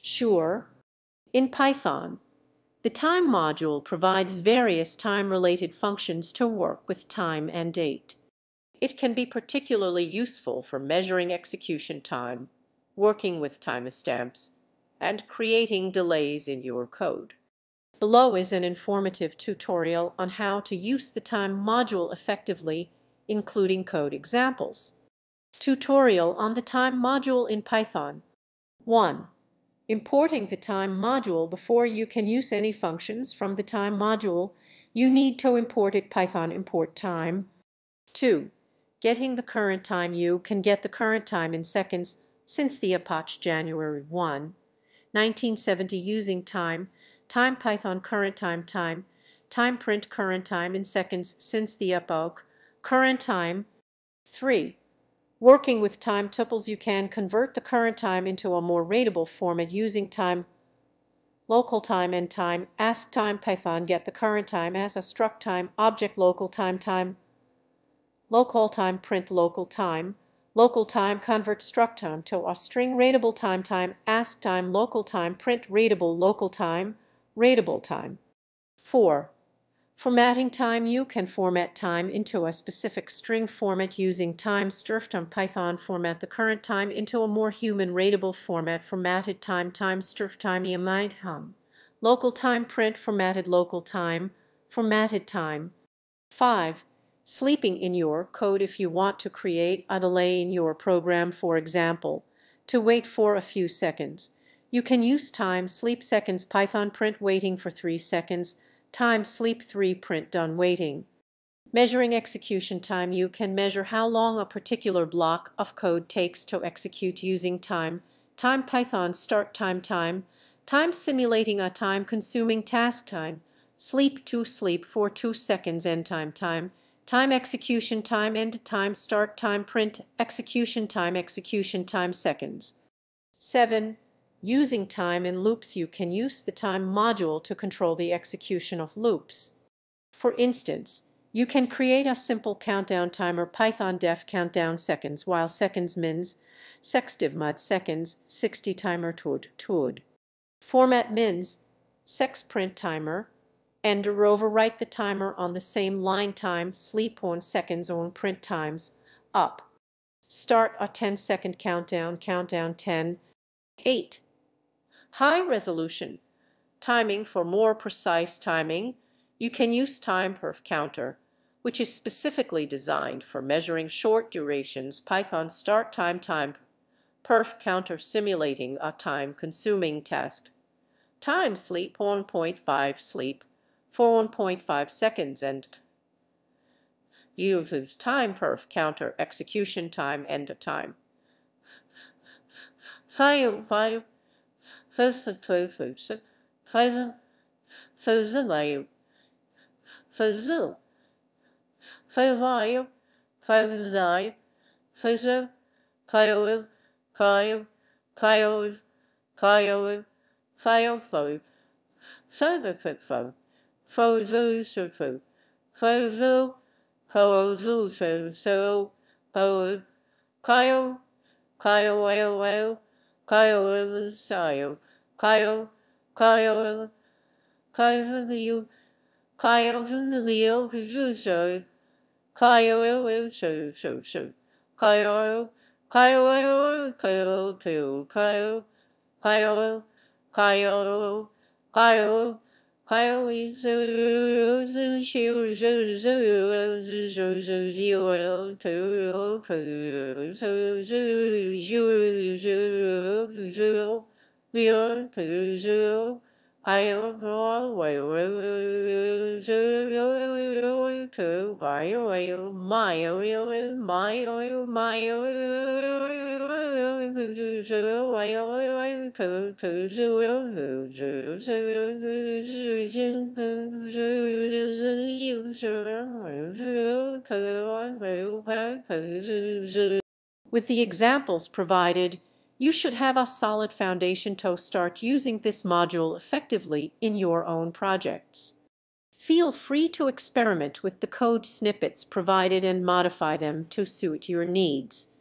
Sure. In Python, the time module provides various time-related functions to work with time and date. It can be particularly useful for measuring execution time, working with timestamps, and creating delays in your code. Below is an informative tutorial on how to use the time module effectively, including code examples. Tutorial on the time module in Python. 1. Importing the time module. Before you can use any functions from the time module, you need to import it. Python import time. 2. Getting the current time. You can get the current time in seconds since the epoch January 1, 1970 using time Python current time print current time in seconds since the epoch current time. 3. Working with time tuples. You can convert the current time into a more readable format using time.localtime and time.asctime. Python get the current time as a struct time object time.localtime print local time. Local time convert struct time to a string readable time.asctime local time print readable local time readable time. 4. Formatting time. You can format time into a specific string format using time.strftime. Python format the current time into a more human readable format. Formatted time.strftime local time print formatted local time formatted time. 5. Sleeping in your code. If you want to create a delay in your program, for example, to wait for a few seconds, you can use time sleep seconds. Python print waiting for 3 seconds. Time sleep 3 print done waiting. Measuring execution time. You can measure how long a particular block of code takes to execute using time Python start time simulating a time-consuming task time, sleep to sleep for 2 seconds, end time execution time, end time start time print execution time seconds. 7. Using time in loops. You can use the time module to control the execution of loops. For instance, you can create a simple countdown timer. Python def countdown seconds while seconds mins sexdiv mod seconds 60 timer tood. Format mins sex print timer and overwrite the timer on the same line. Time sleep on seconds on print times up. Start a 10-second countdown 10. 8. High resolution timing. For more precise timing, you can use time perf counter, which is specifically designed for measuring short durations. Python start time perf counter simulating a time-consuming task. Time sleep 1.5 sleep for 1.5 seconds, and use time perf counter execution time end time. 5 first 5 With the examples provided, you should have a solid foundation to start using this module effectively in your own projects. Feel free to experiment with the code snippets provided and modify them to suit your needs.